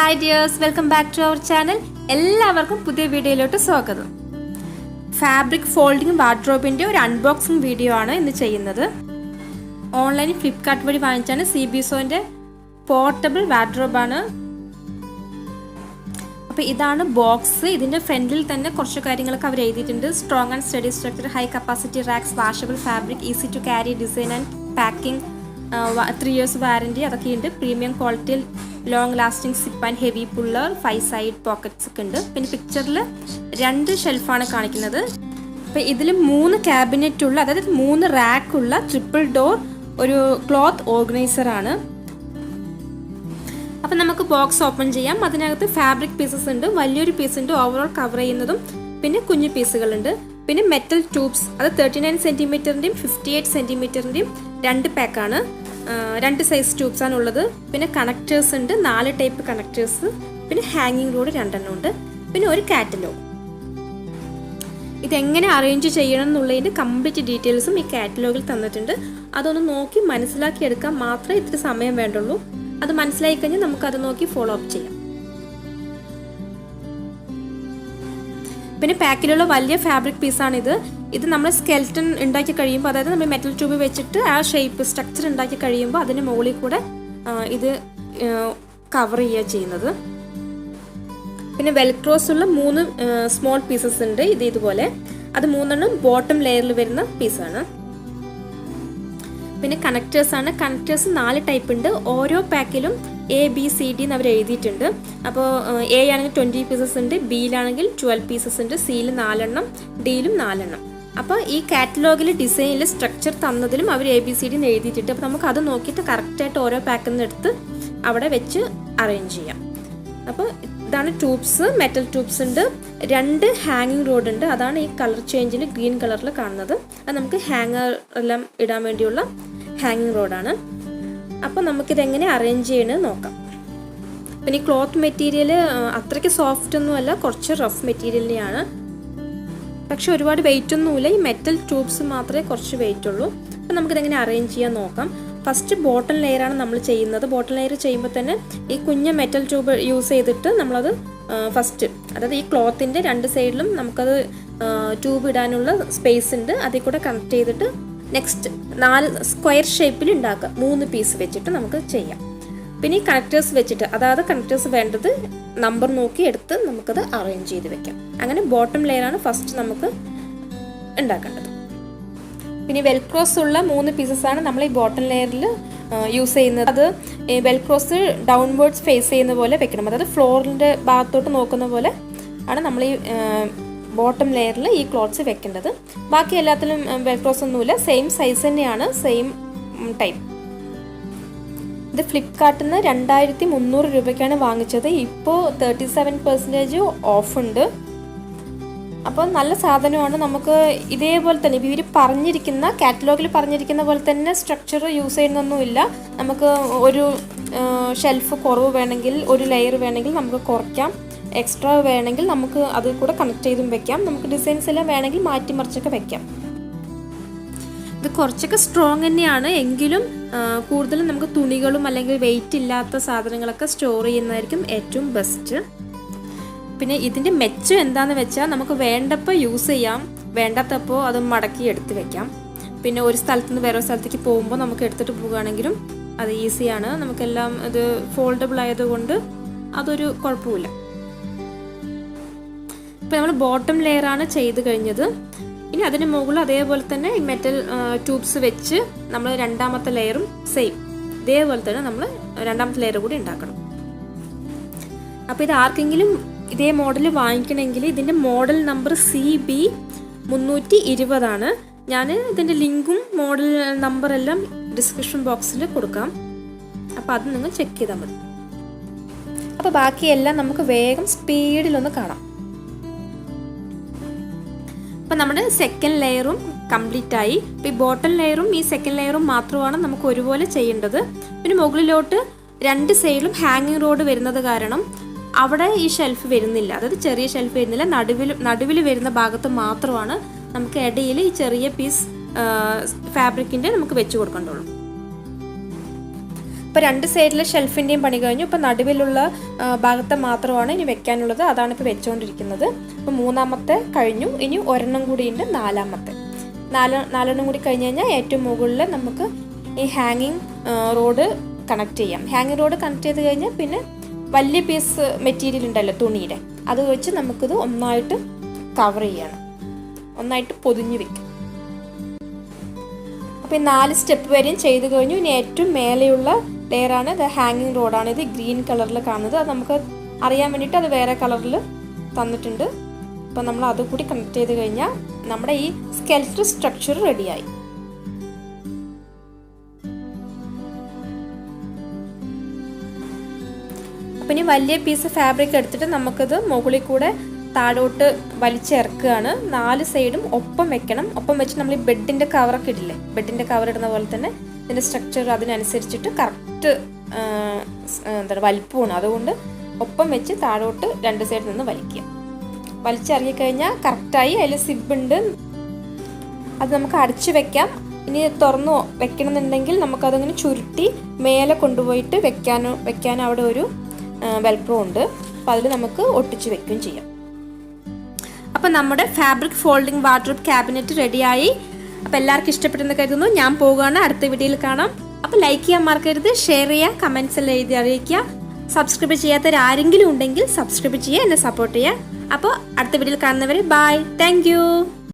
Hi dears, welcome back to our channel. എല്ലാവർക്കും പുതിയ വീഡിയോയിലോട്ട് സ്വാഗതം. ഫാബ്രിക് ഫോൾഡിംഗ് വാർഡ്രോബിൻ്റെ ഒരു അൺബോക്സിംഗ് വീഡിയോ ആണ് ഇന്ന് ചെയ്യുന്നത്. ഓൺലൈനിൽ ഫ്ലിപ്കാർട്ട് വഴി വാങ്ങിച്ചാണ് CBSOൻ്റെ പോർട്ടബിൾ വാർഡ്രോബാണ്. അപ്പോൾ ഇതാണ് ബോക്സ്. ഇതിൻ്റെ ഫ്രണ്ടിൽ തന്നെ കുറച്ച് കാര്യങ്ങളൊക്കെ അവർ എഴുതിയിട്ടുണ്ട്. Strong and sturdy structure, high capacity racks, washable fabric, easy to carry, design and packing, 3 years warranty അതൊക്കെയുണ്ട്. പ്രീമിയം ക്വാളിറ്റിയിൽ long lasting zip and heavy puller, 5 side pockets ഒക്കെ ഉണ്ട്. പിന്നെ പിക്ചറിൽ 2 ഷെൽഫാണ് കാണിക്കുന്നത്. അപ്പോൾ ഇതിൽ 3 ക്യാബിനറ്റുള്ള, അതായത് 3 റാക്കുള്ള ട്രിപ്പിൾ ഡോർ ഒരു ക്ലോത്ത് ഓർഗനൈസറാണ്. അപ്പം നമുക്ക് ബോക്സ് ഓപ്പൺ ചെയ്യാം. അതിനകത്ത് ഫാബ്രിക് പീസസ് ഉണ്ട്, വലിയൊരു പീസ് ഉണ്ട് ഓവറോൾ കവർ ചെയ്യുന്നതും, പിന്നെ കുഞ്ഞു പീസുകളുണ്ട്. പിന്നെ മെറ്റൽ ട്യൂബ്സ്, അത് 39 സെൻറ്റിമീറ്ററിൻ്റെയും 58 സെൻറ്റിമീറ്ററിൻ്റെയും 2 പാക്കാണ്. 2 സൈസ് ട്യൂബ്സാണ് ഉള്ളത്. പിന്നെ കണക്റ്റേഴ്സ് ഉണ്ട്, 4 ടൈപ്പ് കണക്റ്റേഴ്സ്. പിന്നെ ഹാങ്ങിങ് റോഡ് 2 എണ്ണം ഉണ്ട്. പിന്നെ ഒരു കാറ്റലോഗ്. ഇതെങ്ങനെ അറേഞ്ച് ചെയ്യണം എന്നുള്ളതിൻ്റെ കംപ്ലീറ്റ് ഡീറ്റെയിൽസും ഈ കാറ്റലോഗിൽ തന്നിട്ടുണ്ട്. അതൊന്ന് നോക്കി മനസ്സിലാക്കിയെടുക്കാൻ മാത്രമേ ഇത്തിരി സമയം വേണ്ടുള്ളൂ. അത് മനസ്സിലാക്കി കഴിഞ്ഞാൽ നമുക്കത് നോക്കി ഫോളോ അപ്പ് ചെയ്യാം. പിന്നെ പാക്കിലുള്ള വലിയ ഫാബ്രിക് പീസാണിത്. ഇത് നമ്മൾ സ്കെൽറ്റൺ ഉണ്ടാക്കി കഴിയുമ്പോൾ, അതായത് നമ്മൾ മെറ്റൽ ട്യൂബ് വെച്ചിട്ട് ആ ഷേപ്പ് സ്ട്രക്ചർ ഉണ്ടാക്കി കഴിയുമ്പോൾ അതിന് മുകളിൽ കൂടെ ഇത് കവർ ചെയ്യുക ചെയ്യുന്നത്. പിന്നെ വെൽക്രോസ് ഉള്ള 3 സ്മോൾ പീസസ് ഉണ്ട്. ഇതുപോലെ അത് 3 ബോട്ടം ലെയറിൽ വരുന്ന പീസാണ്. പിന്നെ കണക്റ്റേഴ്സാണ്. കണക്റ്റേഴ്സ് 4 ടൈപ്പ് ഉണ്ട്. ഓരോ പാക്കിലും ABCD എന്ന് അവർ എഴുതിയിട്ടുണ്ട്. അപ്പോൾ A ആണെങ്കിൽ 20 പീസസ് ഉണ്ട്, Bയിലാണെങ്കിൽ 12 പീസസ് ഉണ്ട്, Cയിൽ 4 എണ്ണം, Dയിലും 4 എണ്ണം. അപ്പോൾ ഈ കാറ്റലോഗിൽ ഡിസൈനിൽ സ്ട്രക്ചർ തന്നതിലും അവർ ABCD എന്ന് എഴുതിയിട്ടുണ്ട്. അപ്പോൾ നമുക്ക് അത് നോക്കിയിട്ട് കറക്റ്റായിട്ട് ഓരോ പാക്കിൽ നിന്ന് എടുത്ത് അവിടെ വെച്ച് അറേഞ്ച് ചെയ്യാം. അപ്പോൾ ഇതാണ് ട്യൂബ്സ്. മെറ്റൽ ട്യൂബ്സ് ഉണ്ട്. 2 ഹാങ്ങിങ് റോഡ് ഉണ്ട്. അതാണ് ഈ കളർ ചേഞ്ചിൽ ഗ്രീൻ കളറിൽ കാണുന്നത്. അത് നമുക്ക് ഹാങ്ങർ എല്ലാം ഇടാൻ വേണ്ടിയുള്ള ഹാങ്ങിങ് റോഡാണ്. അപ്പോൾ നമുക്കിതെങ്ങനെ അറേഞ്ച് ചെയ്യണമെന്ന് നോക്കാം. പിന്നെ ഈ ക്ലോത്ത് മെറ്റീരിയൽ അത്രയ്ക്ക് സോഫ്റ്റ് ഒന്നുമല്ല, കുറച്ച് റഫ് മെറ്റീരിയലിനെയാണ്. പക്ഷെ ഒരുപാട് വെയിറ്റ് ഒന്നുമില്ല. ഈ മെറ്റൽ ട്യൂബ്സ് മാത്രമേ കുറച്ച് വെയിറ്റ് ഉള്ളൂ. അപ്പോൾ നമുക്കിതെങ്ങനെ അറേഞ്ച് ചെയ്യാൻ നോക്കാം. ഫസ്റ്റ് ബോട്ടം ലെയറാണ് നമ്മൾ ചെയ്യുന്നത്. ബോട്ടം ലെയർ ചെയ്യുമ്പോൾ തന്നെ ഈ കുഞ്ഞ മെറ്റൽ ട്യൂബ് യൂസ് ചെയ്തിട്ട് നമ്മളത് ഫസ്റ്റ്, അതായത് ഈ ക്ലോത്തിൻ്റെ 2 സൈഡിലും നമുക്കത് ട്യൂബ് ഇടാനുള്ള സ്പേസ് ഉണ്ട്. അതിൽ കൂടെ കണക്ട് ചെയ്തിട്ട് നെക്സ്റ്റ് 4 സ്ക്വയർ ഷേപ്പിൽ ഉണ്ടാക്കുക. 3 പീസ് വെച്ചിട്ട് നമുക്ക് ചെയ്യാം. പിന്നെ ഈ കണക്റ്റേഴ്സ് വെച്ചിട്ട്, അതായത് കണക്റ്റേഴ്സ് വേണ്ടത് നമ്പർ നോക്കി എടുത്ത് നമുക്കത് അറേഞ്ച് ചെയ്ത് വെക്കാം. അങ്ങനെ ബോട്ടം ലെയറാണ് ഫസ്റ്റ് നമുക്ക് ഉണ്ടാക്കേണ്ടത്. പിന്നെ വെൽക്രോസ് ഉള്ള 3 പീസസാണ് നമ്മൾ ഈ ബോട്ടം ലെയറിൽ യൂസ് ചെയ്യുന്നത്. അത് വെൽക്രോസ് ഡൗൺവേർഡ്സ് ഫേസ് ചെയ്യുന്ന പോലെ വെക്കണം. അതായത് ഫ്ലോറിൻ്റെ ഭാഗത്തോട്ട് നോക്കുന്ന പോലെ ആണ് നമ്മൾ ഈ ബോട്ടം ലെയറിൽ ഈ ക്ലോത്ത്സ് വെക്കേണ്ടത്. ബാക്കി എല്ലാത്തിലും വെൽക്രോസ് ഒന്നുമില്ല, സെയിം സൈസ് തന്നെയാണ്, സെയിം ടൈപ്പ്. ഇത് ഫ്ലിപ്കാർട്ടിൽ നിന്ന് 2300 രൂപയ്ക്കാണ് വാങ്ങിച്ചത്. ഇപ്പോൾ 37% ഓഫ് ഉണ്ട്. അപ്പോൾ നല്ല സാധനമാണ്. നമുക്ക് ഇതേപോലെ തന്നെ ഇവർ പറഞ്ഞിരിക്കുന്ന കാറ്റലോഗിൽ പറഞ്ഞിരിക്കുന്ന പോലെ തന്നെ സ്ട്രക്ചർ യൂസ് ചെയ്യുന്നൊന്നുമില്ല. നമുക്ക് ഒരു ഷെൽഫ് കുറവ് വേണമെങ്കിൽ, ഒരു ലെയർ വേണമെങ്കിൽ നമുക്ക് കുറയ്ക്കാം. എക്സ്ട്രാ വേണമെങ്കിൽ നമുക്ക് അത് കൂടെ കണക്ട് ചെയ്തും വെക്കാം. നമുക്ക് ഡിസൈൻസ് എല്ലാം വേണമെങ്കിൽ മാറ്റിമറിച്ചൊക്കെ വെക്കാം. ഇത് കുറച്ചൊക്കെ സ്ട്രോങ് തന്നെയാണ്, എങ്കിലും കൂടുതലും നമുക്ക് തുണികളും അല്ലെങ്കിൽ വെയിറ്റ് ഇല്ലാത്ത സാധനങ്ങളൊക്കെ സ്റ്റോർ ചെയ്യുന്നതായിരിക്കും ഏറ്റവും ബെസ്റ്റ്. പിന്നെ ഇതിൻ്റെ മെച്ചം എന്താണെന്ന് വെച്ചാൽ നമുക്ക് വേണ്ടപ്പോൾ യൂസ് ചെയ്യാം, വേണ്ടാത്തപ്പോൾ അത് മടക്കി എടുത്ത് വെക്കാം. പിന്നെ ഒരു സ്ഥലത്ത് നിന്ന് വേറെ സ്ഥലത്തേക്ക് പോകുമ്പോൾ നമുക്ക് എടുത്തിട്ട് പോകുകയാണെങ്കിലും അത് ഈസിയാണ്. നമുക്കെല്ലാം ഇത് ഫോൾഡബിൾ ആയതുകൊണ്ട് അതൊരു കുഴപ്പമില്ല. ഇപ്പോൾ നമ്മൾ ബോട്ടം ലെയറാണ് ചെയ്ത് കഴിഞ്ഞത്. ഇനി അതിന് മുകളിൽ അതേപോലെ തന്നെ ഈ മെറ്റൽ ട്യൂബ്സ് വെച്ച് നമ്മൾ 2ാമത്തെ ലെയറും സെയിം ഇതേപോലെ തന്നെ നമ്മൾ 2ാമത്തെ ലെയർ കൂടി ഉണ്ടാക്കണം. അപ്പോൾ ഇത് ആർക്കെങ്കിലും ഇതേ മോഡൽ വാങ്ങിക്കണമെങ്കിൽ ഇതിൻ്റെ മോഡൽ നമ്പർ CB320 ആണ്. ഞാൻ ഇതിൻ്റെ ലിങ്കും മോഡൽ നമ്പറെല്ലാം ഡിസ്ക്രിപ്ഷൻ ബോക്സിൽ കൊടുക്കാം. അപ്പോൾ അത് നിങ്ങൾ ചെക്ക് ചെയ്താൽ മതി. അപ്പോൾ ബാക്കിയെല്ലാം നമുക്ക് വേഗം സ്പീഡിലൊന്ന് കാണാം. അപ്പോൾ നമ്മുടെ സെക്കൻഡ് ലെയറും കംപ്ലീറ്റ് ആയി. ഇപ്പോൾ ഈ ബോട്ടം ലെയറും ഈ സെക്കൻഡ് ലെയറും മാത്രമാണ് നമുക്ക് ഒരുപോലെ ചെയ്യേണ്ടത്. പിന്നെ മുകളിലോട്ട് 2 സൈഡിലും ഹാങ്ങിങ് റോഡ് വരുന്നത് കാരണം അവിടെ ഈ ഷെൽഫ് വരുന്നില്ല, അതായത് ചെറിയ ഷെൽഫ് വരുന്നില്ല. നടുവിൽ വരുന്ന ഭാഗത്ത് മാത്രമാണ് നമുക്ക് ഇടയിൽ ഈ ചെറിയ പീസ് ഫാബ്രിക്കിൻ്റെ നമുക്ക് വെച്ച് കൊടുക്കേണ്ടുള്ളൂ. ഇപ്പോൾ 2 സൈഡിലെ ഷെൽഫിൻ്റെയും പണി കഴിഞ്ഞു. ഇപ്പോൾ നടുവിലുള്ള ഭാഗത്തെ മാത്രമാണ് ഇനി വെക്കാനുള്ളത്. അതാണ് ഇപ്പോൾ വെച്ചുകൊണ്ടിരിക്കുന്നത്. ഇപ്പോൾ 3ാമത്തെ കഴിഞ്ഞു. ഇനി ഒരെണ്ണം കൂടിയുണ്ട്, 4ാമത്തെ. നാലെണ്ണം കൂടി കഴിഞ്ഞ് കഴിഞ്ഞാൽ ഏറ്റവും മുകളിൽ നമുക്ക് ഈ ഹാങ്ങിങ് റോഡ് കണക്ട് ചെയ്യാം. ഹാങ്ങിങ് റോഡ് കണക്ട് ചെയ്ത് കഴിഞ്ഞാൽ പിന്നെ വലിയ പീസ് മെറ്റീരിയൽ ഉണ്ടല്ലോ തുണിയുടെ, അത് വെച്ച് നമുക്കിത് ഒന്നായിട്ട് കവർ ചെയ്യണം, ഒന്നായിട്ട് പൊതിഞ്ഞ് വെക്കും. അപ്പോൾ ഈ 4 സ്റ്റെപ്പ് വരെയും ചെയ്ത് കഴിഞ്ഞു. ഇനി ഏറ്റവും മേലെയുള്ള ലെയറാണ് ഇത്, ഹാങ്ങിങ് റോഡാണ്. ഇത് ഗ്രീൻ കളറിൽ കാണുന്നത്. അത് നമുക്ക് അറിയാൻ വേണ്ടിയിട്ട് അത് വേറെ കളറിൽ തന്നിട്ടുണ്ട്. അപ്പോൾ നമ്മൾ അത് കൂടി കണക്ട് ചെയ്ത് കഴിഞ്ഞാൽ നമ്മുടെ ഈ സ്കെൽറ്റർ സ്ട്രക്ചർ റെഡിയായി. അപ്പം ഇനി വലിയ പീസ് ഫാബ്രിക് എടുത്തിട്ട് നമുക്കത് മുകളിൽ കൂടെ താഴോട്ട് വലിച്ചിറക്കുകയാണ്. 4 സൈഡും ഒപ്പം വെക്കണം. ഒപ്പം വെച്ച് നമ്മൾ ഈ ബെഡിൻ്റെ കവറൊക്കെ ഇടില്ലേ, ബെഡിൻ്റെ കവർ ഇടുന്ന പോലെ തന്നെ ഇതിൻ്റെ സ്ട്രക്ചർ അതിനനുസരിച്ചിട്ട് കറക്റ്റ് വലിപ്പമാണ്. അതുകൊണ്ട് ഒപ്പം വെച്ച് താഴോട്ട് 2 സൈഡിൽ നിന്ന് വലിക്കുക. വലിച്ചിറങ്ങി കഴിഞ്ഞാൽ കറക്റ്റായി. അതിൽ സിബുണ്ട്, അത് നമുക്ക് അടച്ചു വെക്കാം. ഇനി തുറന്നു വെക്കണമെന്നുണ്ടെങ്കിൽ നമുക്കതങ്ങനെ ചുരുട്ടി മേലെ കൊണ്ടുപോയിട്ട് വെക്കാൻ അവിടെ ഒരു വെൽക്രോ ഉണ്ട്. അപ്പോൾ അതിൽ നമുക്ക് ഒട്ടിച്ച് വെക്കുകയും ചെയ്യാം. അപ്പോൾ നമ്മുടെ ഫാബ്രിക് ഫോൾഡിംഗ് വാർഡ്രോബ് ക്യാബിനറ്റ് റെഡിയായി. അപ്പോൾ എല്ലാവർക്കും ഇഷ്ടപ്പെട്ടെന്ന് കരുതുന്നു. ഞാൻ പോകുകയാണ്, അടുത്ത വീഡിയോയിൽ കാണാം. അപ്പോൾ ലൈക്ക് ചെയ്യാൻ മറക്കരുത്, ഷെയർ ചെയ്യുക, കമൻറ്റ്സ് എല്ലാം എഴുതി അറിയിക്കുക. സബ്സ്ക്രൈബ് ചെയ്യാത്തവരാരെങ്കിലും ഉണ്ടെങ്കിൽ സബ്സ്ക്രൈബ് ചെയ്യുക, എന്നെ സപ്പോർട്ട് ചെയ്യുക. അപ്പോൾ അടുത്ത വീഡിയോയിൽ കാണുന്നവരെ ബൈ, താങ്ക് യു.